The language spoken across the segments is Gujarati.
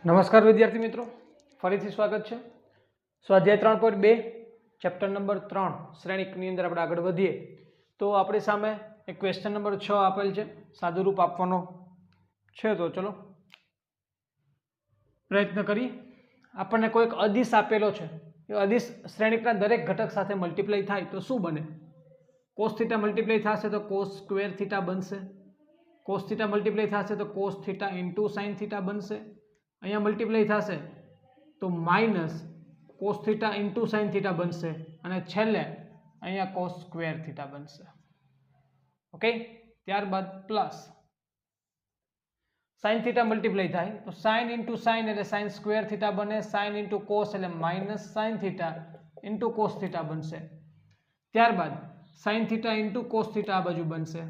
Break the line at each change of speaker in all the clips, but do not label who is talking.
નમસ્કાર વિદ્યાર્થી મિત્રો, ફરીથી સ્વાગત છે. સ્વાધ્યાય 3.2 ચેપ્ટર નંબર 3 શ્રેણિકની અંદર આપણે આગળ વધીએ તો આપણી સામે એક ક્વેશ્ચન નંબર 6 આપેલ છે, સાદુરૂપ આપવાનો છે. તો ચલો પ્રયત્ન કરીએ. આપણને કોઈક અદિશ આપેલો છે, એ અદિશ શ્રેણિકના દરેક ઘટક સાથે મલ્ટીપ્લાય થાય તો શું બને? કોસ થીટા મલ્ટીપ્લાય થશે તો કોસ સ્ક્વેર થીટા બનશે. કોસ થીટા મલ્ટીપ્લાય થશે તો cos theta into sine theta બનશે. અહીંયા મલ્ટીપ્લાય થશે તો minus cos theta into sine theta બનશે અને છેલ્લે અહીંયા કોસ સ્ક્વેર થીટા બનશે. ઓકે, ત્યારબાદ પ્લસ સાઇન થીટા મલ્ટીપ્લાય થાય તો સાઇન ઇન્ટુ સાઇન એટલે સાઇન સ્ક્વેર થીટા બને, સાઇન ઇન્ટુ કોસ એટલે minus sine theta into cos theta બનશે. ત્યારબાદ sign theta into cos theta આ બાજુ બનશે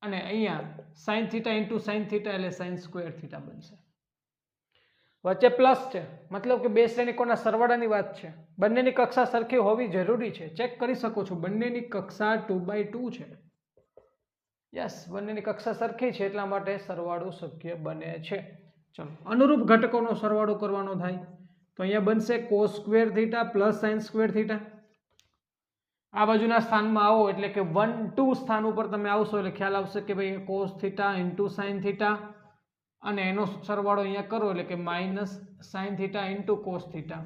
અને અહીંયા sign theta into sine theta એટલે સાઇન સ્ક્વેર થીટા બનશે. વચ્ચે પ્લસ છે, મતલબ કે બે શ્રેણિકોના સરવાળાની વાત છે. બંનેની કક્ષા સરખી હોવી જરૂરી છે. ચેક કરી શકો છો, બંનેની કક્ષા 2/2 છે. યસ, બંનેની કક્ષા સરખી છે એટલા માટે સરવાળો શક્ય બને છે. ચલો, અનુરૂપ ઘટકોનો સરવાળો કરવાનો થાય તો અહીંયા બનશે cos square theta plus sine square theta. આ બાજુના સ્થાનમાં આવો એટલે કે 1 2 સ્થાન ઉપર તમે આવશો એટલે ખ્યાલ આવશે કે ભાઈ cos theta into sine theta અને એનો સરવાળો અહીંયા કરો એટલે કે minus sine theta into cos theta.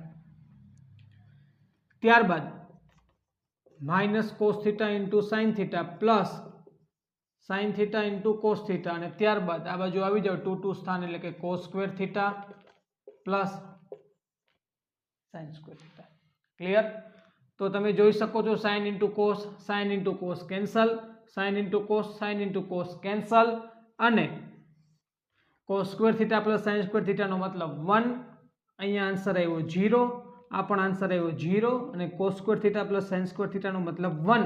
ત્યારબાદ minus cos theta into sine theta plus sine theta into cos theta અને ત્યારબાદ આ બાજુ આવી જાવ 2 2 સ્થાન એટલે કે cos square theta plus sine square theta. Clear? તો તમે જોઈ શકો છો sine into cos cancel, sine into cos cancel અને cos square theta plus sine square થીટાનો મતલબ 1. અહીંયા આન્સર આવ્યો 0, આ પણ આન્સર આવ્યો 0 અને cos square theta plus sine square થીટાનો મતલબ 1.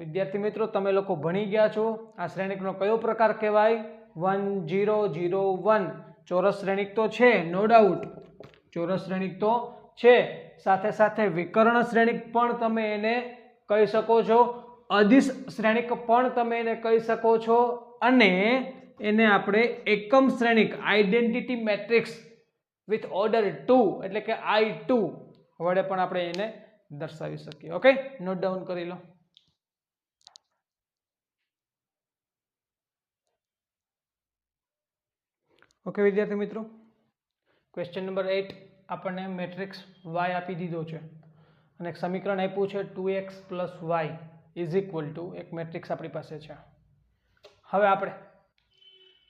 વિદ્યાર્થી મિત્રો, તમે લોકો ભણી ગયા છો આ શ્રેણિકનો કયો પ્રકાર કહેવાય? 1 0 0 1. ચોરસ શ્રેણિક તો છે, નો ડાઉટ, ચોરસ શ્રેણિક તો છે. સાથે સાથે વિકર્ણ શ્રેણિક પણ તમે એને કહી શકો છો, અદિશ શ્રેણિક પણ તમે એને કહી શકો છો અને એને આપણે એકમ શ્રેણિક આઇડેન્ટિટી મેટ્રિક્સ વિથ ઓર્ડર 2 એટલે કે I2 વડે પણ આપણે એને દર્શાવી શકીએ. ઓકે, નોટ ડાઉન કરી લો. ઓકે વિદ્યાર્થી મિત્રો, ક્વેશ્ચન નંબર 8 આપણને મેટ્રિક્સ y આપી દીધો છે અને એક સમીકરણ આપ્યું છે 2x + y is equal to એક મેટ્રિક્સ આપણી પાસે છે. હવે આપણે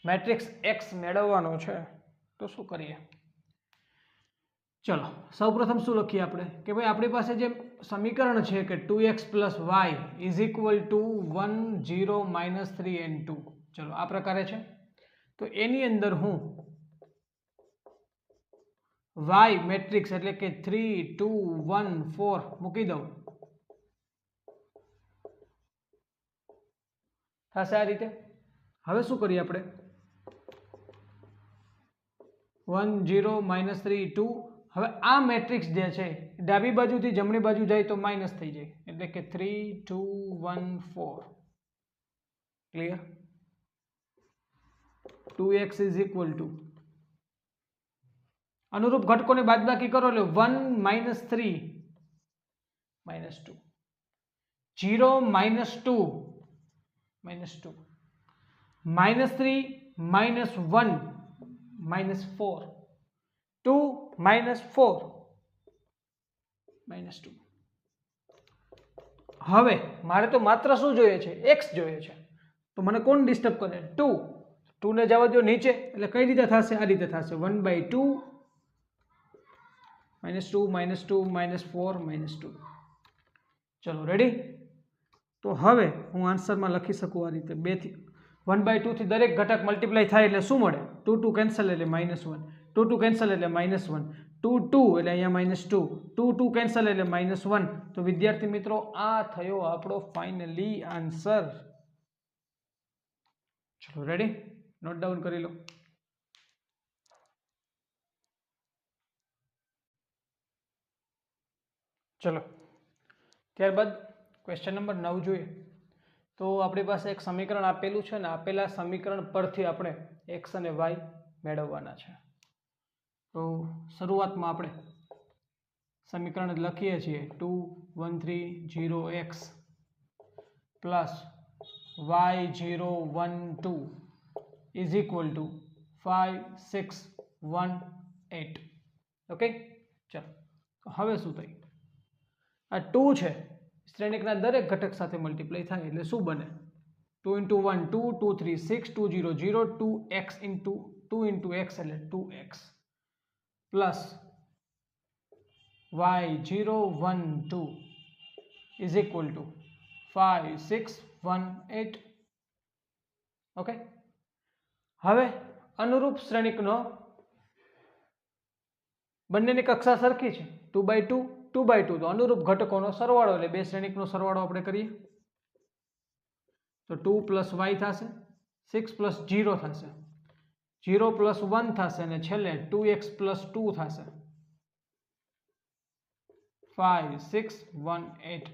મેટ્રિક્સ x મેળવવાનો છે તો શું કરીએ? ચલો, સૌપ્રથમ શું લખીએ આપણે કે ભાઈ આપણી પાસે જે સમીકરણ છે કે 2x + y is equal to 1 0 -3 and 2. ચલો, આ પ્રકારે છે. તો એની અંદર હું y મેટ્રિક્સ એટલે કે 3 2 1 4 મૂકી દઉં. થશે આ રીતે. હવે શું કરીએ આપણે? 1 0 -3 2. હવે આ મેટ્રિક્સ જે છે ડાબી બાજુથી જમણી બાજુ જાય તો માઇનસ થઈ જાય એટલે કે 3 2 1 4. Clear? 2x is equal to અનુરૂપ ઘટકોને બાદબાકી કરો એટલે 1 -3 -2 0 -2 -2 -3 -1 -4 2 -4 -2. હવે મારે તો માત્ર શું જોઈએ છે? x જોઈએ છે. તો મને કોણ ડિસ્ટર્બ કરે? 2 ને જવા દો નીચે એટલે કઈ રીતે થશે? આ રીતે થશે 1/2 -2 -2 -4 -2. ચલો, રેડી? તો હવે હું આન્સરમાં લખી શકું આ રીતે 2 થી 1/2 થી દરેક ઘટક મલ્ટીપ્લાય થાય એટલે શું મળે? 2 2 કેન્સલ એટલે -1, 2 2 કેન્સલ એટલે -1, 2 2 એટલે અહીંયા -2, 2 2 કેન્સલ એટલે -1. તો વિદ્યાર્થી મિત્રો, આ થયો આપણો ફાઇનલી આન્સર. ચલો, રેડી? નોટ ડાઉન કરી લો. ચલો, ત્યારબાદ ક્વેશ્ચન નંબર 9 જોઈએ. તો આપણી પાસે એક સમીકરણ આપેલું છે ને આપેલા સમીકરણ પરથી આપણે x અને y મેળવવાના છે. તો શરૂઆતમાં આપણે સમીકરણ લખીએ છીએ 2130x plus y012 is equal to 5618. Okay, ચાલો હવે શું થાય, આ 2 છે શ્રેણિકના દરેક ઘટક સાથે મલ્ટીપ્લાય થાય એટલે શું બને, 2 into 1 2, 2 3 6, 2 0 0, 2x into 2 into x એટલે 2x plus y012 is equal to 5618. Okay, હવે અનુરૂપ શ્રેણિકનો બંનેની કક્ષા સરખી છે, 2 by 2 2 by 2, તો અનુરૂપ ઘટકોનો સરવાળો એટલે બે શ્રેણિકનો સરવાળો આપણે કરીએ તો 2 plus y થશે, 6 plus 0 થશે, 0 plus 1 થશે અને છેલ્લે 2x plus 2 થશે, 5618.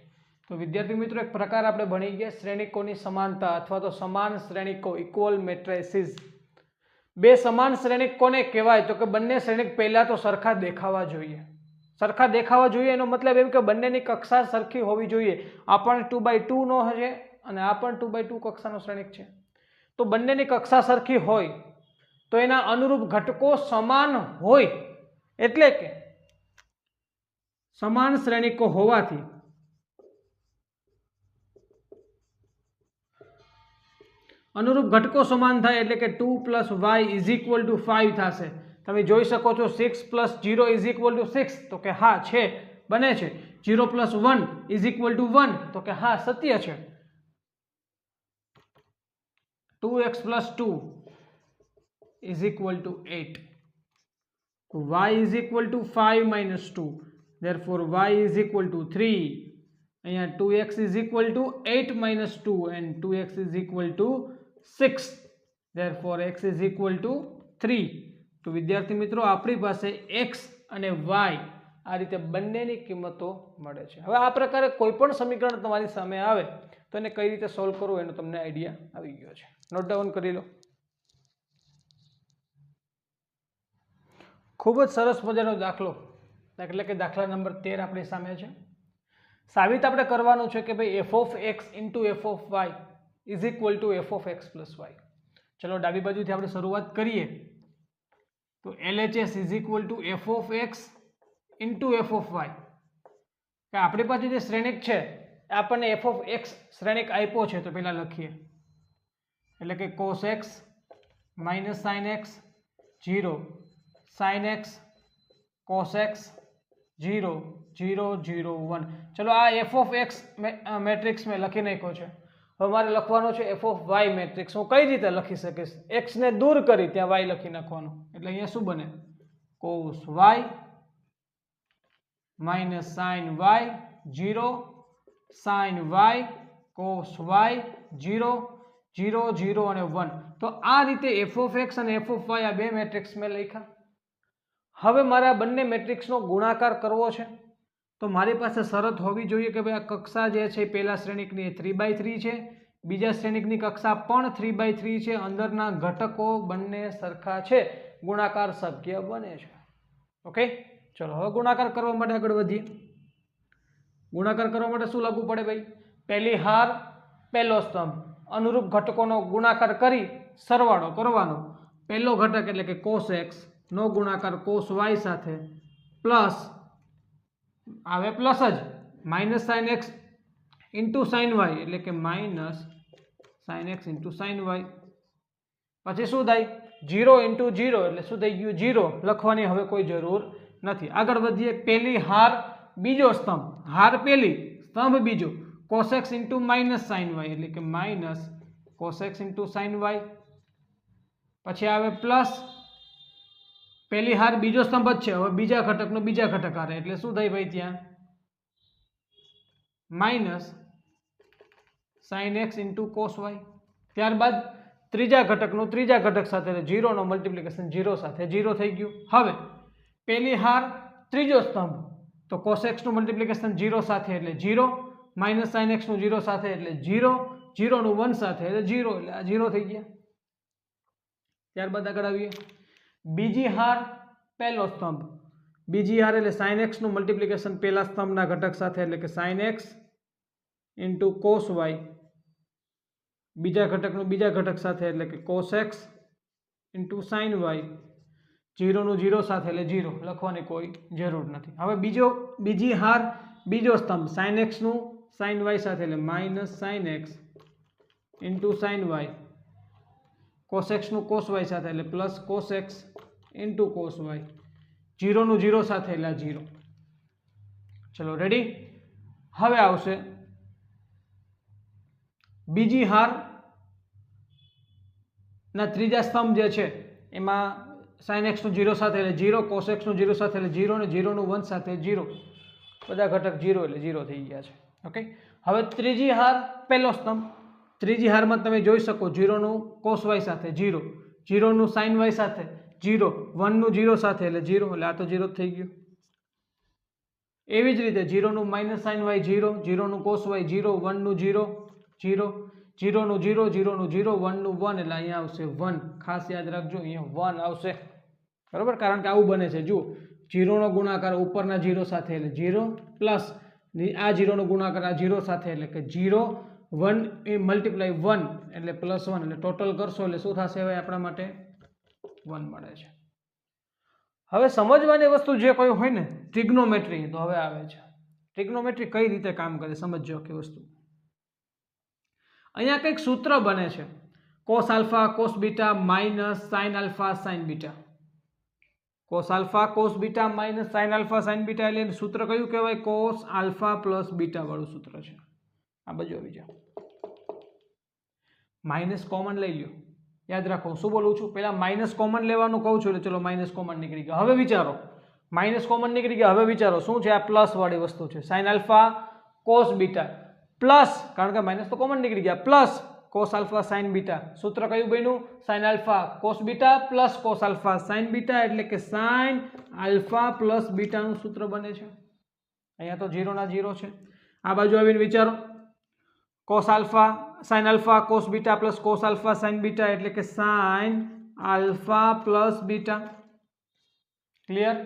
તો વિદ્યાર્થી મિત્રો એક પ્રકાર આપણે ભણી ગયા શ્રેણિકોની સમાનતા અથવા તો સમાન શ્રેણિકો, ઇક્વલ મેટ્રિસીસ. બે સમાન શ્રેણિક કોને કહેવાય તો કે બંને શ્રેણિક પહેલા તો સરખા દેખાવા જોઈએ. સરખા દેખાવા જોઈએ એનો મતલબ એમ કે બંનેની કક્ષા સરખી હોવી જોઈએ. આ પણ 2 by 2 નો છે અને આ પણ 2 by 2 કક્ષાનો શ્રેણિક છે. તો બંનેની કક્ષા સરખી હોય તો એના અનુરૂપ ઘટકો સમાન હોય એટલે કે સમાન શ્રેણિકો હોવાથી અનુરૂપ ઘટકો સમાન થાય એટલે કે 2 plus y is equal to 5 થશે. તમે જોઈ શકો છો 6 plus 0 is equal to 6 તો કે હા છે, બને છે. 0 plus 1 is equal to 1 તો કે હા સત્ય છે. 2x plus 2 is equal to 8. So y is equal to 5 minus 2. Therefore y is equal to 3. અહીંયા 2x is equal to 8 minus 2 and 2x is equal to 6. Therefore x is equal to 3. તો વિદ્યાર્થી મિત્રો આપણી પાસે x અને y આ રીતે બંનેની કિંમતો મળે છે. હવે આ પ્રકારે કોઈ પણ સમીકરણ તમારી સામે આવે તો એને કઈ રીતે સોલ્વ કરવું એનો તમને આઈડિયા આવી ગયો છે. નોટ ડાઉન કરી લો. ખૂબ જ સરસ મજાનો દાખલો એટલે કે દાખલા નંબર 13 આપણી સામે છે. સાબિત આપણે કરવાનું છે કે ભાઈ f of x into f of y is equal to f of x plus y. ચલો ડાબી બાજુથી આપણે શરૂઆત કરીએ તો LHS is equal to f of x into f of y. કે આપણી પાસે જે શ્રેણિક છે આપણને f of x શ્રેણિક આપ્યો છે તો પહેલા લખીએ એટલે કે cos x minus sin x 0 sin x cos x 0 0 0 1. ચલો આ f of x મેટ્રિક્સ મેં લખી નાખ્યો છે. હવે મારે લખવાનો છે f of y મેટ્રિક્સ. હું કઈ રીતે લખી શકીશ, x ને દૂર કરી ત્યાં y લખી નાખવાનું એટલે અહીંયા શું બને cos y minus sin y 0 sin y cos y 0 0 0 અને 1. તો આ રીતે f of x અને f of y આ બે મેટ્રિક્સ મેં લખ્યા. હવે મારે આ બંને મેટ્રિક્સનો ગુણાકાર કરવો છે તો મારી પાસે શરત હોવી જોઈએ કે ભાઈ આ કક્ષા જે છે પહેલા શ્રેણિકની 3/3 છે, બીજા શ્રેણિકની કક્ષા પણ 3/3 છે, અંદરના ઘટકો બંને સરખા છે, ગુણાકાર શક્ય બને છે. ઓકે, ચલો હવે ગુણાકાર કરવા માટે આગળ વધીએ. ગુણાકાર કરવા માટે શું લાગુ પડે ભાઈ, પહેલી હાર પહેલો સ્તંભ, અનુરૂપ ઘટકોનો ગુણાકાર કરી સરવાળો કરવાનો. પહેલો ઘટક એટલે કે cos x નો ગુણાકાર cos y સાથે પ્લસ આવે પ્લસ જ minus sin x into sin y એટલે કે minus sin x into sin y. પછી શું થાય 0 ઇન્ટુ 0 એટલે શું થઈ ગયું 0 લખવાની હવે કોઈ જરૂર નથી. આગળ વધીએ. પહેલી હાર બીજો સ્તંભ, હાર પહેલી સ્તંભ બીજો cos x into minus sin y એટલે કે minus cos x into sin y. પછી આવે પ્લસ પહેલી હાર બીજો સ્તંભ જ છે, હવે બીજા ઘટકનો બીજા ઘટક હારે એટલે શું થાય ભાઈ ત્યાં minus sin x into cos y. ત્યારબાદ ત્રીજા ઘટકનું ત્રીજા ઘટક સાથે 0 નો મલ્ટીપ્લિકેશન 0 સાથે 0 થઈ ગયું. હવે પહેલી હાર ત્રીજો સ્તંભ તો cos x નું મલ્ટીપ્લિકેશન 0 સાથે એટલે 0, માઇનસ sin x નું 0 સાથે એટલે 0, 0 નું 1 સાથે એટલે 0 એટલે આ 0 થઈ ગયા. ત્યારબાદ આગળ આવીએ બીજી હાર પહેલો સ્તંભ, બીજી હાર એટલે sin x નું મલ્ટિપ્લિકેશન પહેલા સ્તંભના ઘટક સાથે એટલે કે sin x into cos y, બીજા ઘટકનું બીજા ઘટક સાથે એટલે કે cos x into sin y, 0 નું 0 સાથે એટલે 0 લખવાની કોઈ જરૂર નથી. હવે બીજી હાર બીજો સ્તંભ sin x નું sin y સાથે એટલે minus sin x into sin y, cos x નું cos y સાથે એટલે plus cos x into cos y, 0 નું 0 સાથે એટલે 0. ચલો રેડી. હવે આવશે બીજી હાર ના ત્રીજા સ્તંભ જે છે એમાં sin x નું 0 સાથે એટલે 0, cos x નું 0 સાથે એટલે 0 અને 0 નું 1 સાથે 0, બધા ઘટક 0 એટલે 0 થઈ ગયા છે. ઓકે. હવે ત્રીજી હાર પહેલો સ્તંભ, ત્રીજી હારમાં તમે જોઈ શકો 0 નું cos y સાથે 0, 0 નું sin y સાથે 0, 1 નું 0 સાથે એટલે 0, એટલે આ તો 0 થઈ ગયું. એવી જ રીતે 0 નું માઇનસ sin y 0, 0 નું cos y 0, 1 નું 0, 0, 0 નું 0, 0 નું 0, 1 નું 1 એટલે અહીંયા આવશે 1. ખાસ યાદ રાખજો અહીંયા 1 આવશે, બરાબર, કારણ કે આવું બને છે. જુઓ 0 નો ગુણાકાર ઉપરના 0 સાથે એટલે 0 પ્લસ આ 0 નો ગુણાકાર આ 0 સાથે એટલે કે 0, 1 એ મલ્ટીપ્લાય 1 એટલે પ્લસ 1 એટલે ટોટલ કરશો એટલે શું થશે હવે આપણા માટે 1 મળે છે. હવે સમજવાની વસ્તુ જે કોઈ હોય ને ટ્રિગ્નોમેટ્રી, તો હવે આવે છે ટ્રિગ્નોમેટ્રી કઈ રીતે કામ કરે સમજો કે વસ્તુ. અહીંયા કંઈક સૂત્ર બને છે cos alpha cos beta minus sin alpha sin beta, cos alpha cos beta minus sin alpha sin beta એટલે સૂત્ર કયું કહેવાય? cos આલ્ફા પ્લસ બીટા વાળું સૂત્ર છે. આ બાજુ આવી જાઓ, માઇનસ કોમન લઈ લ્યો. યાદ રાખો શું બોલું છું, પહેલા માઇનસ કોમન લેવાનું કહું છું એટલે ચલો માઇનસ કોમન નીકળી ગયા. હવે વિચારો માઇનસ કોમન નીકળી ગયા, હવે વિચારો શું છે? આ પ્લસ વાળી વસ્તુ છે sin alpha cos beta plus, કારણ કે માઇનસ તો કોમન નીકળી ગયા, plus cos alpha sin beta. સૂત્ર કયું બન્યું? sin alpha cos beta plus cos alpha sin beta એટલે કે sin આલ્ફા પ્લસ બીટાનું સૂત્ર બને છે. અહીંયા તો 0 ના 0 છે. આ બાજુ આવીને વિચારો cos alpha sin alpha cos beta plus cos alpha sin beta એટલે કે sin alpha plus beta. Clear?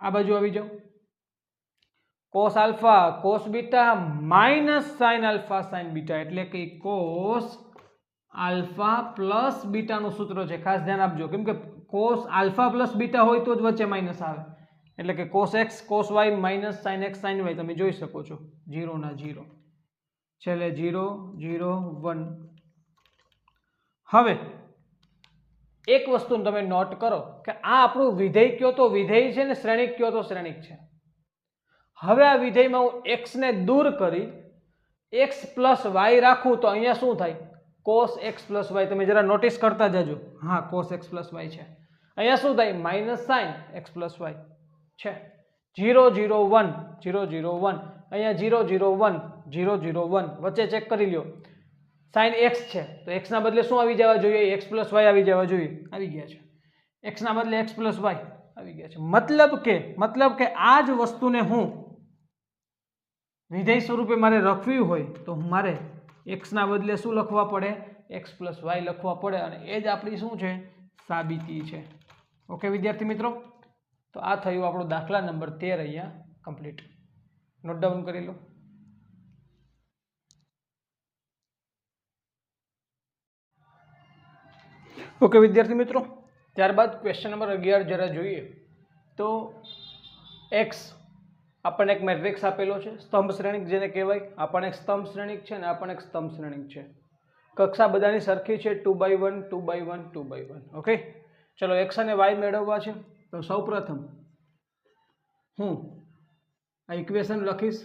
આ બાજુ આવી જાઓ cos alpha cos beta minus sin alpha sin beta એટલે કે cos આલ્ફા પ્લસ બીટાનું સૂત્ર છે. ખાસ ધ્યાન આપજો, કેમ કે cos આલ્ફા પ્લસ બીટા હોય તો જ વચ્ચે માઇનસ આવે, એટલે કે cos x cos y minus sin x sin y તમે જોઈ શકો છો 0 ના 0, છેલ્લે 0 0 1. હવે એક વસ્તુ તમે નોટ કરો કે આ આપણું વિધેય કયો તો વિધેય છે ને શ્રેણિક કયો તો શ્રેણિક છે. હવે આ વિધેયમાં હું x ને દૂર કરી x પ્લસ y રાખું તો અહીંયા શું થાય? cos x plus y. તમે જરા નોટિસ કરતા જજો. હા, cos x પ્લસ y છે. અહીંયા શું થાય? Minus sin x plus y છે. 0 0 1 0 0 1, અહીંયા 0 0 1 0 0 1, વચ્ચે ચેક કરી લ્યો sin x છે તો x ના બદલે શું આવી જવા જોઈએ? x પ્લસ y આવી જવા જોઈએ, આવી ગયા છે. x ના બદલે x પ્લસ y આવી ગયા છે. મતલબ કે આ જ વસ્તુને હું વિધેય સ્વરૂપે મારે લખવી હોય તો મારે x ના બદલે શું લખવા પડે? x પ્લસ y લખવા પડે, અને એ જ આપણી શું છે? સાબિતી છે. ઓકે વિદ્યાર્થી મિત્રો, તો આ થયું આપણો દાખલા નંબર 13 અહીંયા કમ્પ્લીટ. નોટ ડાઉન કરી લો. ઓકે વિદ્યાર્થી મિત્રો, ત્યારબાદ ક્વેશ્ચન નંબર 11 જરા જોઈએ. તો x આપણને એક મેટ્રિક્સ આપેલો છે, સ્તંભ શ્રેણિક જેને કહેવાય. આપણને એક સ્તંભ શ્રેણિક છે અને આપણને એક સ્તંભ શ્રેણિક છે. કક્ષા બધાની સરખી છે, 2x1 2x1 2x1. ઓકે, ચલો x અને y મેળવવા છે. તો સૌપ્રથમ હું આ ઇક્વેશન લખીશ.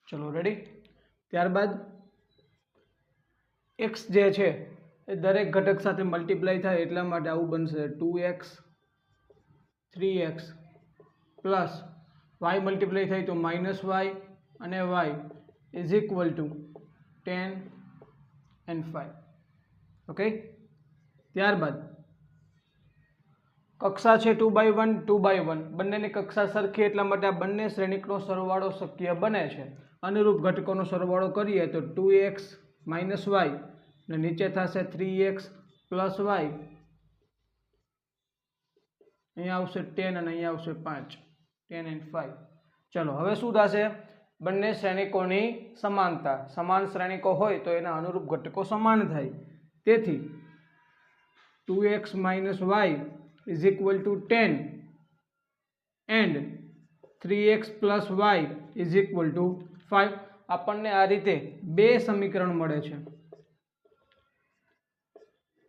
ચલો રેડી. ત્યારબાદ x જે છે એ દરેક ઘટક સાથે મલ્ટીપ્લાય થાય એટલા માટે આવું બનશે 2x 3x plus y multiply થાય તો માઇનસ y અને y is equal to 10 and 5. Okay, ત્યારબાદ કક્ષા છે 2x1 2x1, બંનેની કક્ષા સરખી એટલા માટે આ બંને શ્રેણિકનો સરવાળો શક્ય બને છે. અનુરૂપ ઘટકોનો સરવાળો કરીએ તો 2x - y ને નીચે થશે 3x + y, અહીંયા આવશે 10 અને અહીંયા આવશે 5, 10 and 5. ચલો હવે શું થશે? બંને શ્રેણિકોની સમાનતા, સમાન શ્રેણિકો હોય તો એના અનુરૂપ ઘટકો સમાન થાય. તેથી 2x - y is equal to 10 and 3x + y is equal to 5. આપણને આ રીતે બે સમીકરણ મળે છે.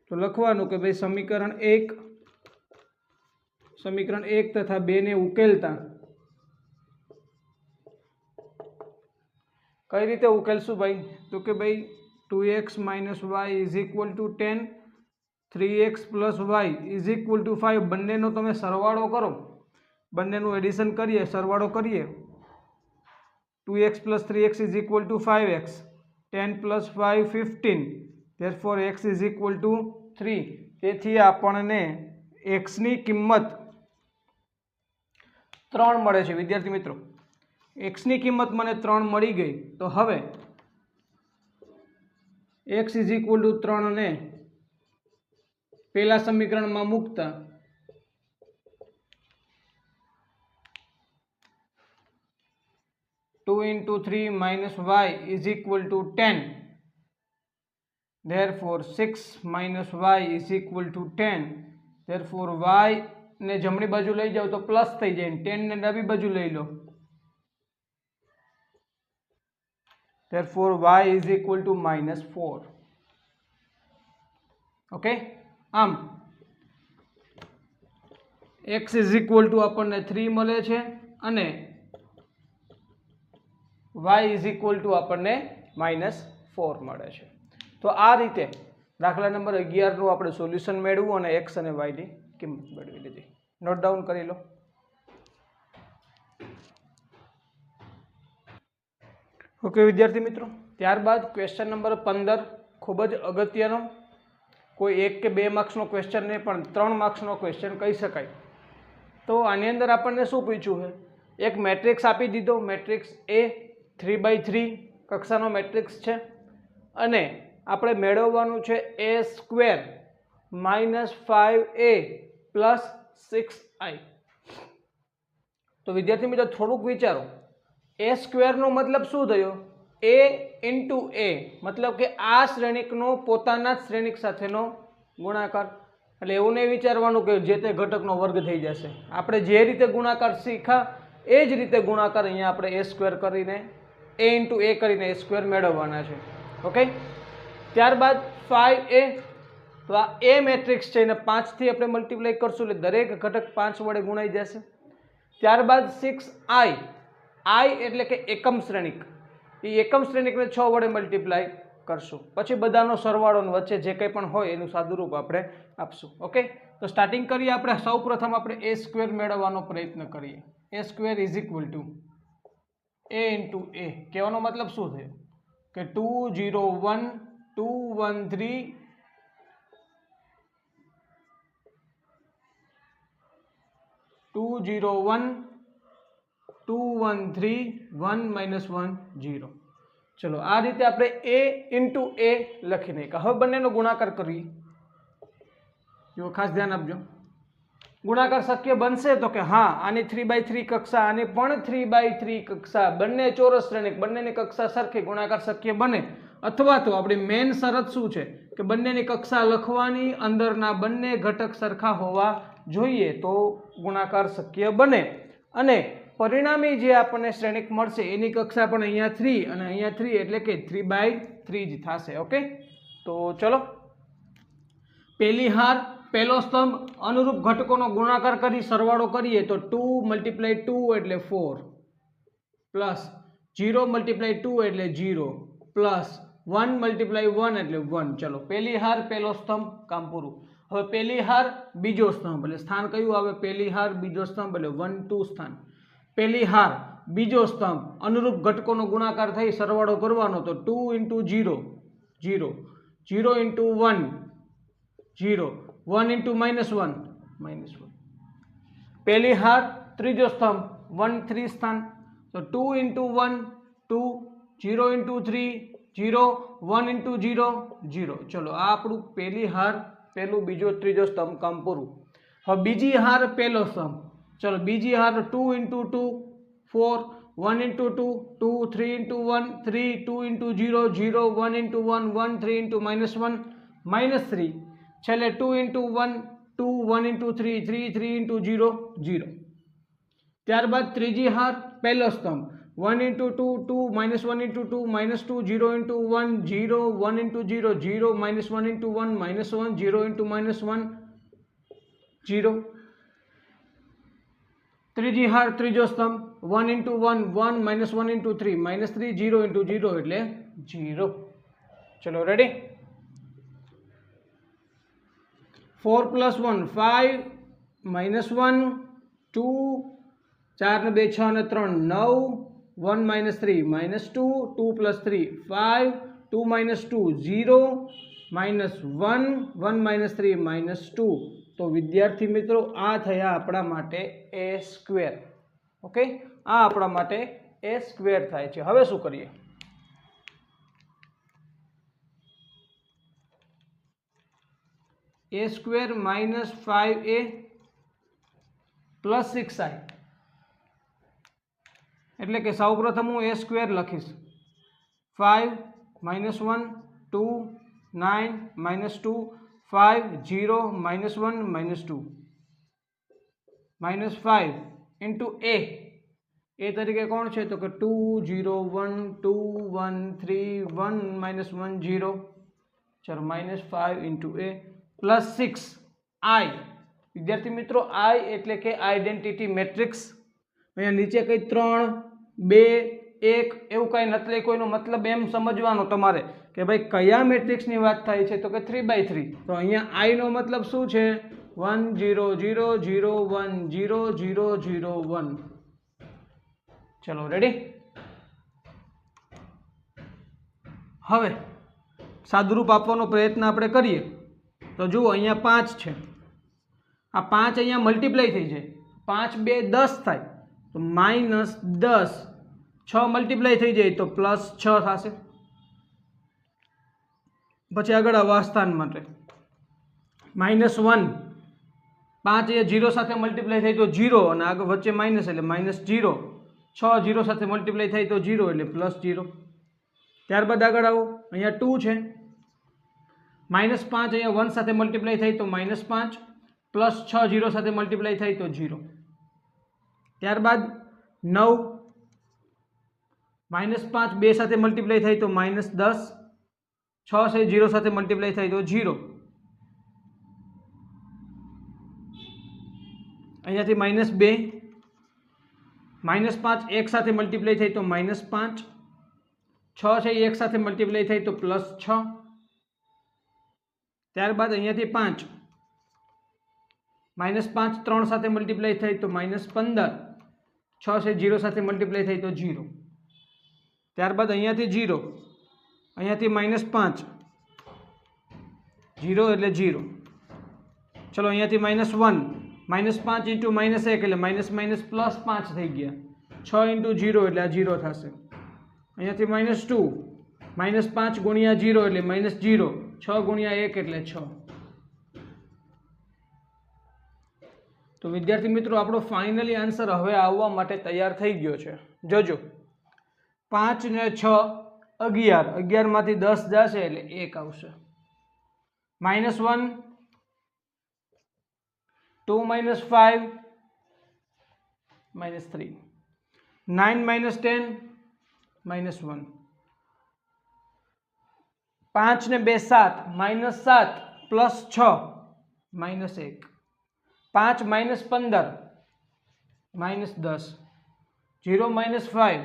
તો લખવાનું કે ભાઈ સમીકરણ 1 તથા 2 ને ઉકેલતા કઈ રીતે ઉકેલશું ભાઈ? તો કે ભાઈ 2x - y is equal to 10, 3x + y is equal to 5. બંનેનો તમે સરવાળો કરો, બંનેનું એડિશન કરીએ, સરવાળો કરીએ. 2x + 3x is equal to 5x, 10 + 5 15, therefore x is equal to 3. તેથી આપણને x ની કિંમત 3 મળે છે. વિદ્યાર્થી મિત્રો, x ની કિંમત મને 3 મળી ગઈ. તો હવે x is equal to 3 ને પહેલા સમીકરણમાં મૂકતા 2 × 3 - y is equal to 10. Therefore 6 - y is equal to 10. Therefore y ને જમણી બાજુ લઈ જાવ તો પ્લસ થઈ જાય, 10 ને ડાબી બાજુ લઈ લો. Therefore y is equal to -4. Okay, આમ x is equal to આપણને 3 મળે છે અને y is equal to આપણને -4 મળે છે. તો આ રીતે દાખલા નંબર 11 નું આપણે સોલ્યુશન મેળવ્યું અને x અને y ની કિંમત મેળવી લીધી. નોટ ડાઉન કરી લો. ઓકે વિદ્યાર્થી મિત્રો, ત્યારબાદ ક્વેશ્ચન નંબર 15 ખૂબ જ અગત્યનો, કોઈ 1 કે 2 માર્ક્સનો ક્વેશ્ચન નહીં પણ 3 માર્ક્સનો ક્વેશ્ચન કહી શકાય. તો આની અંદર આપણને શું પૂછ્યું છે? એક મેટ્રિક્સ આપી દીધો, મેટ્રિક્સ A 3/3 કક્ષાનો મેટ્રિક્સ છે અને આપણે મેળવવાનું છે A² - 5A + 6i. તો વિદ્યાર્થી મિત્રો થોડુંક વિચારો, A² નો મતલબ શું થયો? A × A મતલબ કે આ શ્રેણિકનો પોતાના જ શ્રેણિક સાથેનો ગુણાકાર. એટલે એવું નહીં વિચારવાનું કે જે તે ઘટકનો વર્ગ થઈ જશે. આપણે જે રીતે ગુણાકાર શીખ્યા એ જ રીતે ગુણાકાર અહીંયા આપણે A² કરીને A × A કરીને A² મેળવવાના છે. ઓકે, ત્યારબાદ 5A, તો આ A મેટ્રિક્સ છે એને 5 થી આપણે મલ્ટીપ્લાય કરશું એટલે દરેક ઘટક 5 વડે ગુણાઈ જશે. ત્યારબાદ 6i, i એટલે કે એકમ શ્રેણિક, એ એકમ શ્રેણિકને 6 વડે મલ્ટીપ્લાય કરશું. પછી બધાનો સરવાળો વચ્ચે જે કંઈ પણ હોય એનું સાદુરૂપ આપણે આપશું. ઓકે, તો સ્ટાર્ટિંગ કરીએ આપણે. સૌપ્રથમ આપણે A² મેળવવાનો પ્રયત્ન કરીએ. A² is equal to A × A. કહેવાનો મતલબ શું થયો કે 201 213 201 213 1 - 1 0. ચલો આ રીતે આપણે A × A લખી નાખ્યા. હવે બંનેનો ગુણાકાર કરીએ. જો ખાસ ધ્યાન આપજો, ગુણાકાર શક્ય બનશે તો કે હા, આની 3/3 કક્ષા, આની પણ 3/3 કક્ષા, બંને ચોરસ શ્રેણિક, બંનેની કક્ષા સરખી, ગુણાકાર શક્ય બને. અથવા તો આપણી મેન શરત શું છે કે બંનેની કક્ષા લખવાની, અંદરના બંને ઘટક સરખા હોવા જોઈએ તો ગુણાકાર શક્ય બને. અને પરિણામી જે આપણને શ્રેણિક મળશે એની કક્ષા પણ અહીંયા 3 અને અહીંયા 3 એટલે કે 3/3 જ થશે. ઓકે, તો ચલો પહેલી હાર પહેલો સ્તંભ અનુરૂપ ઘટકોનો ગુણાકાર કરી સરવાળો કરીએ તો 2 × 2 એટલે 4 પ્લસ 0 × 2 એટલે 0 પ્લસ 1 × 1 એટલે 1. ચલો પહેલી હાર પહેલો સ્તંભ, કામ પૂરું. હવે પહેલી હાર બીજો સ્તંભ એટલે સ્થાન કયું આવે? પહેલી હાર બીજો સ્તંભ એટલે 1 2 સ્થાન. પહેલી હાર બીજો સ્તંભ અનુરૂપ ઘટકોનો ગુણાકાર થઈ સરવાળો કરવાનો તો 2 × 0 0 0 × 1 0 1 × -1 -1. પહેલી હાર ત્રીજો સ્તંભ 1 3 સ્થાન તો 2 × 1 2 0 into 3 0 1 into 0 0. ચલો આ આપણું પહેલી હાર પહેલું બીજો ત્રીજો સ્તંભ કામ પૂરું. હવે બીજી હાર પહેલો સ્તંભ. ચલો બીજી હાર 2 into 2 4 1 into 2 2 3 into 1 3 2 into 0 0 1 into 1 1 3 into -1 -3 છેલ્લે 2 into 1 2 1 into 3 3 3 into 0 0. ત્યારબાદ ત્રીજી હાર પહેલો સ્તંભ 1 into 2 2 -1 into 2 -2 0 into 1 0 1 into 0 0 -1 into 1 -1 0 into -1 0. ત્રીજી હાર ત્રીજો સ્તંભ 1 into 1 1 -1 into 3 -3 0 into 0 એટલે 0. ચલો રેડી. 4 plus 1 5 -1 2 4 ને 2 6 ને 3 9 1 -3 -2 2 plus 3 5 2 -2 0 -1 1 -3 -2. તો વિદ્યાર્થી મિત્રો આ થયા આપણા માટે a સ્ક્વેર. ઓકે, આ આપણા માટે a સ્ક્વેર થાય છે. હવે શું કરીએ? a square -5a plus 6i. એટલે કે સૌપ્રથમ હું a સ્ક્વેર લખીશ 5 -1 2 9 -2 5 0 -1 -2 -5 into a તરીકે કોણ છે? તો કે 2 0 1 2 1 3 1 -1 0. ચલો -5 into a પ્લસ 6i. વિદ્યાર્થી મિત્રો i એટલે કે આઈડેન્ટિટી મેટ્રિક્સ. અહીંયા નીચે કઈ 3 2 1 એવું કાંઈ નથી. કોઈનો મતલબ એમ સમજવાનો તમારે કે ભાઈ કયા મેટ્રિક્સની વાત થાય છે? તો કે 3/3. તો અહીંયા i નો મતલબ શું છે? 1 0 0 0 1 0 0 0 1. ચલો રેડી. હવે સાદુરૂપ આપવાનો પ્રયત્ન આપણે કરીએ તો જુઓ અહીંયા 5 છે. આ 5 અહીંયા મલ્ટીપ્લાય થઈ જાય. 5 2 10 થાય તો -10. 6 મલ્ટીપ્લાય થઈ જાય તો +6 થશે. પછી આગળ અવાસ્થાન માટે -1 5 અહીંયા 0 સાથે મલ્ટીપ્લાય થાય તો 0 અને આગળ વચ્ચે માઇનસ એટલે -0. 6 0 સાથે મલ્ટીપ્લાય થાય તો 0 એટલે +0. ત્યારબાદ આગળ આવો, અહીંયા 2 છે. -5 અહીંયા 1 સાથે મલ્ટીપ્લાય થાય તો -5 +6 0 સાથે મલ્ટીપ્લાય થાય તો 0. ત્યારબાદ 9 -5 2 સાથે મલ્ટીપ્લાય થાય તો -10 6 છે 0 સાથે મલ્ટીપ્લાય થાય તો 0. અહીંયાથી -2 -5 1 સાથે મલ્ટીપ્લાય થાય તો -5 6 છે 1 સાથે મલ્ટીપ્લાય થાય તો +6. ત્યારબાદ અહીંયાથી 5 -5 3 સાથે મલ્ટીપ્લાય થાય તો -15 6 છે 0 સાથે મલ્ટીપ્લાય થાય તો 0. ત્યારબાદ અહીંયાથી 0 અહીંયાથી -5 0 એટલે 0. ચલો અહીંયાથી -1 -5 into -1 એટલે +5 થઈ ગયા. 6 into 0 એટલે આ 0 થશે. અહીંયાથી -2 -5 ગુણ્યા 0 એટલે -0 6 ગુણ્યા 1 એટલે 6. તો વિદ્યાર્થી મિત્રો આપણો ફાઇનલી આન્સર હવે આવવા માટે તૈયાર થઈ ગયો છે. જોજો 5 ને 6 11 11 માંથી 10 જશે એટલે 1 આવશે. -1 2 -5 -3 9 -10 -1 5 ને 2 7 -7 +6 -1 5 -15 -10 0 -5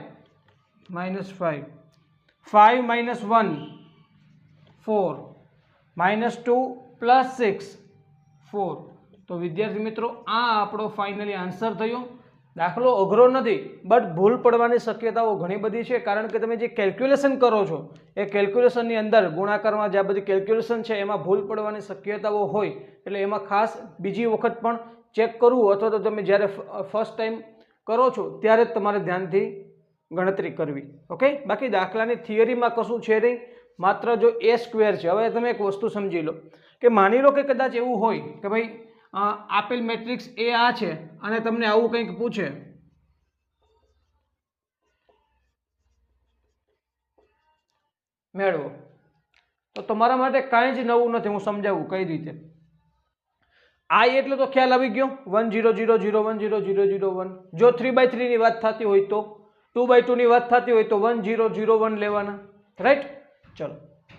-5 5 -1 4 -2 +6 4. તો વિદ્યાર્થી મિત્રો આ આપણો ફાઇનલી આન્સર થયો. દાખલો અઘરો નથી, બટ ભૂલ પડવાની શક્યતાઓ ઘણી બધી છે. કારણ કે તમે જે કેલ્ક્યુલેશન કરો છો એ કેલ્ક્યુલેશનની અંદર ગુણાકારમાં જે આ બધી કેલ્ક્યુલેશન છે એમાં ભૂલ પડવાની શક્યતાઓ હોય. એટલે એમાં ખાસ બીજી વખત પણ ચેક કરવું, અથવા તો તમે જ્યારે ફર્સ્ટ ટાઈમ કરો છો ત્યારે જ તમારે ધ્યાનથી ગણતરી કરવી. ઓકે, બાકી દાખલાની થિયરીમાં કશું છે નહીં, માત્ર જો એ સ્ક્વેર છે. હવે તમે એક વસ્તુ સમજી લો કે માની લો કે કદાચ એવું હોય કે ભાઈ આપેલ મેટ્રિક્સ એ આ છે અને તમને આવું કંઈક પૂછે મેળવો, તો તમારા માટે કાંઈ જ નવું નથી. હું સમજાવું કઈ રીતે. આઈ એટલે તો ખ્યાલ આવી ગયો, 1 0 0 0 1 0 0 0 1. જો 3/3 ની વાત થતી હોય તો, 2/2 ની વાત થતી હોય તો 1 0 0 1 લેવાના, રાઈટ. ચલો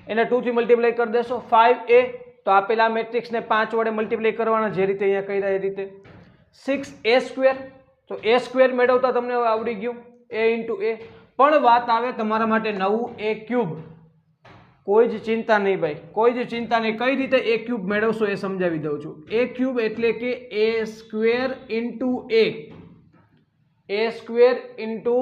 એને 2 થી મલ્ટીપ્લાય કરી દેશો. 5a તો આપેલા મેટ્રિક્સને 5 વડે મલ્ટીપ્લાય કરવાના, જે રીતે અહીંયા કર્યા એ રીતે. 6a સ્ક્વેર, તો a સ્ક્વેર મેળવતા તમને આવડી ગયું, a ઇન્ટુ a. પણ વાત આવે તમારા માટે નવું a ક્યુબ. કોઈ જ ચિંતા નહીં ભાઈ, કોઈ જ ચિંતા નહીં. કઈ રીતે a ક્યુબ મેળવશો એ સમજાવી દઉં છું. a ક્યુબ એટલે કે a square into a. a square into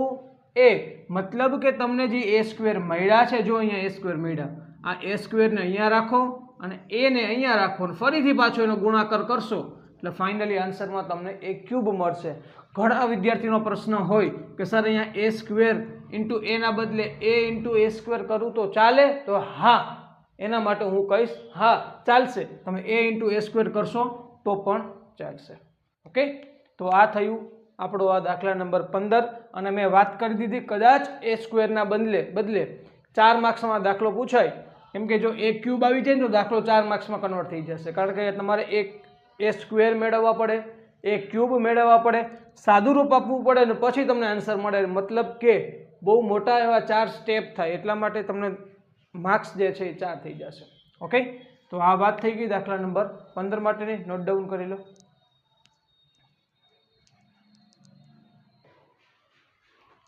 a મતલબ કે તમને જે a સ્ક્વેર મળ્યા છે, જો અહીંયા a સ્ક્વેર મળ્યા, આ a સ્ક્વેરને અહીંયા રાખો અને a ને અહીંયા રાખો અને ફરીથી પાછો એનો ગુણાકાર કરશો એટલે ફાઇનલી આન્સરમાં તમને a ક્યુબ મળશે. ઘણા વિદ્યાર્થીનો પ્રશ્ન હોય કે સર અહીંયા a સ્ક્વેર ઇન્ટુ a ના બદલે a ઇન્ટુ a સ્ક્વેર કરું તો ચાલે? તો હા, એના માટે હું કહીશ હા ચાલશે. તમે a ઇન્ટુ a સ્ક્વેર કરશો તો પણ ચાલશે. ઓકે, તો આ થયું આપણો આ દાખલા નંબર 15. અને મેં વાત કરી દીધી, કદાચ a સ્ક્વેરના બદલે 4 માર્ક્સમાં દાખલો પૂછાય, કેમ કે જો a ક્યુબ આવી જાય ને તો દાખલો 4 માર્ક્સમાં કન્વર્ટ થઈ જશે. કારણ કે તમારે એક a સ્ક્વેર મેળવવા પડે, a ક્યુબ મેળવવા પડે, સાદું રૂપ આપવું પડે અને પછી તમને આન્સર મળે. મતલબ કે બહુ મોટા એવા 4 સ્ટેપ થાય, એટલા માટે તમને માર્ક્સ જે છે એ 4 થઈ જશે. ઓકે, તો આ વાત થઈ ગઈ દાખલા નંબર 15 માટેની. નોટ ડાઉન કરી લો.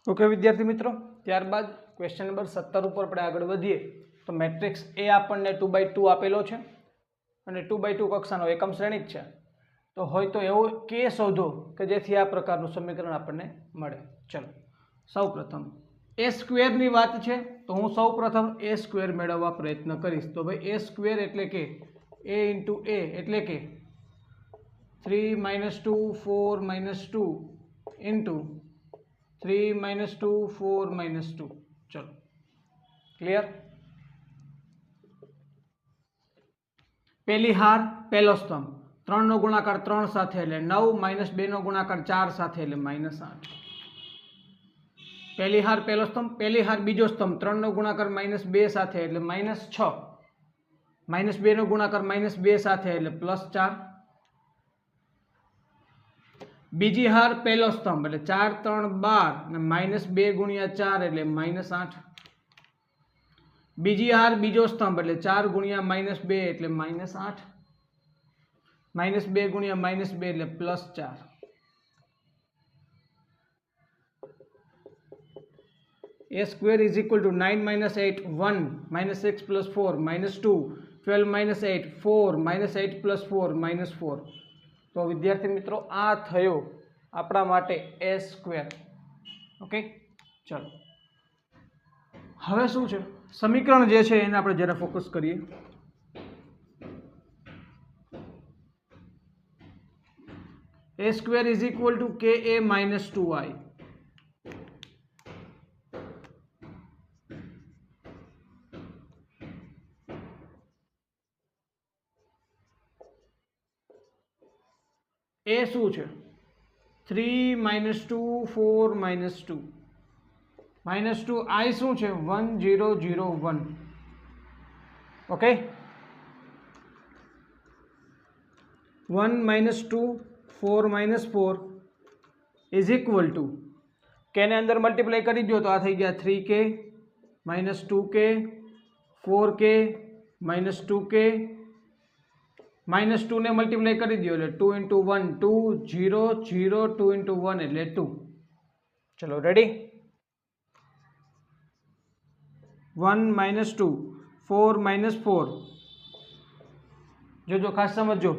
ઓકે વિદ્યાર્થી મિત્રો, ત્યારબાદ ક્વેશ્ચન નંબર 17 ઉપર આપણે આગળ વધીએ. તો મેટ્રિક્સ એ આપણને 2/2 આપેલો છે અને 2/2 કક્ષાનો એકમ શ્રેણિક છે. તો હોય તો એવો કે શોધો કે જેથી આ પ્રકારનું સમીકરણ આપણને મળે. ચલો સૌ પ્રથમ a સ્ક્વેરની વાત છે, તો હું સૌ પ્રથમ a સ્ક્વેર મેળવવા પ્રયત્ન કરીશ. તો ભાઈ a સ્ક્વેર એટલે કે a ઇન્ટુ a એટલે કે 3 - 2 4 - 2 ઇન્ટુ 3 - 2 4 - 2. ચલો ક્લિયર. પહેલી હાર પહેલો સ્તંભ, 3 નો ગુણાકાર 3 સાથે એટલે 9 - 2 નો ગુણાકાર 4 સાથે એટલે -8. પહેલી હાર પહેલો સ્તંભ, પહેલી હાર બીજો સ્તંભ, 3 નો ગુણાકાર -2 સાથે એટલે -6, -2 નો ગુણાકાર -2 સાથે એટલે +4. બીજી હાર પહેલો સ્તંભ એટલે 4 3 12 અને -2 × 4 એટલે -8. બીજી હાર બીજો સ્તંભ એટલે 4 × -2 એટલે -8, -2 × -2 એટલે +4. a square is equal to 9 - 8 1 - 6 + 4 -2 12 - 8 4 -8 + 4 -4. તો વિદ્યાર્થી મિત્રો આ થયો આપણા માટે a સ્ક્વેર. ઓકે, ચલો હવે શું છે સમીકરણ જે છે એને આપણે જરા ફોકસ કરીએ. a square is equal to ka - 2i. a શું છે 3 - 2 4 - 2 -2. i શું છે 1 0 0 1. ઓકે, 1 - 2 4 - 4 ઇઝ ઇક્વલ ટુ કે ને અંદર મલ્ટીપ્લાય કરી દો તો આ થઈ ગયા 3k -2k 4k -2k -2 ને મલ્ટીપ્લાય કરી દો એટલે 2 × 1 2 0 0 2 × 1 એટલે 2. ચલો રેડી. 1 - 2 4 - 4. જોજો ખાસ સમજો,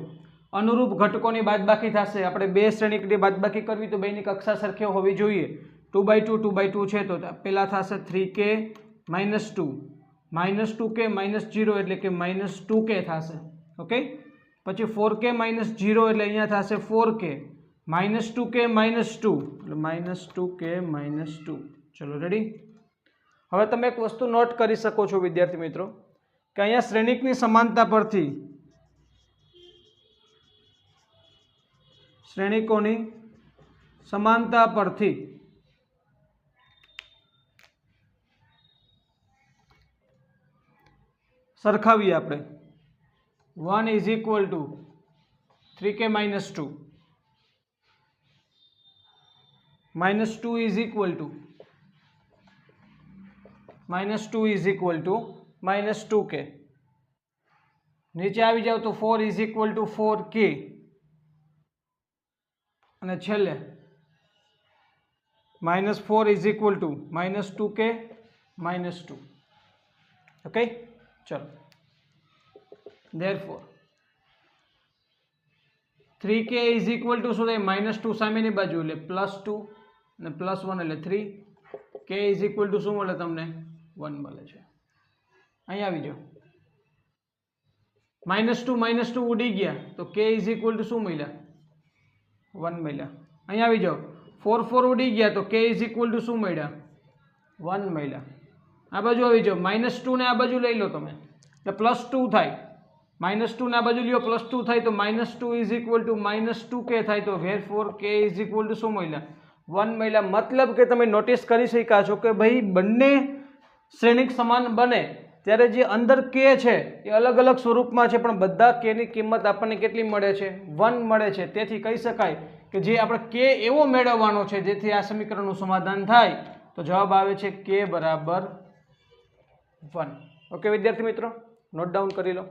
અનુરૂપ ઘટકોની બાદબાકી થશે. આપણે બે શ્રેણીકની બાદબાકી કરવી તો બેની કક્ષા સરખી હોવી જોઈએ. 2/2 2/2 છે તો પેલા થશે 3k -2 -2k -0 એટલે કે -2k થશે. ઓકે, પછી 4k -0 એટલે અહીંયા થશે 4k -2k -2 એટલે -2k -2. ચલો રેડી। હવે તમે એક વસ્તુ નોટ કરી શકો છો વિદ્યાર્થી મિત્રો કે અહીંયા શ્રેણિકની સમાનતા પરથી શ્રેણિકોની સમાનતા પરથી સરખાવીએ આપણે 1 is equal to 3k minus 2 -2 is equal to -2k નીચે આવી જાવ તો 4 ઇઝ ઇક્વલ ટુ 4k અને છેલ્લે -4 is equal to -2k -2 okay. ચલો therefore 3k is equal to શું થાય -2 સામેની બાજુ એટલે +2 અને +1 એટલે 3 k ઇઝ ઇક્વલ ટુ શું મળે તમને 1 મળે છે। અહીં આવી જાઓ -2 ઉડી ગયા તો k ઇઝ ઇક્વલ ટુ શું મળ્યા 1 મળ્યા। અહીં આવી જાઓ 4 ઉડી ગયા તો k ઇઝ ઇક્વલ ટુ શું મળ્યા 1 મળ્યા। આ બાજુ આવી જાઓ -2 ને આ બાજુ લઈ લો તમે એટલે +2 થાય -2 ને આ બાજુ લ્યો +2 થાય તો -2 ઇઝ ઇક્વલ ટુ -2k થાય તો therefore k is equal to શું મળ્યા 1 મળ્યા। મતલબ કે તમે નોટિસ કરી શક્યા છો કે ભાઈ બંને શ્રેણિક સમાન બને ત્યારે જે અંદર k છે એ અલગ અલગ સ્વરૂપમાં છે પણ બધા k ની કિંમત આપણને કેટલી મળે છે 1 મળે છે। તેથી કહી શકાય કે જે આપણે k એવો મેળવવાનો છે જેથી આ સમીકરણનું સમાધાન થાય તો જવાબ આવે છે k બરાબર 1। ઓકે વિદ્યાર્થી મિત્રો, નોટ ડાઉન કરી લો।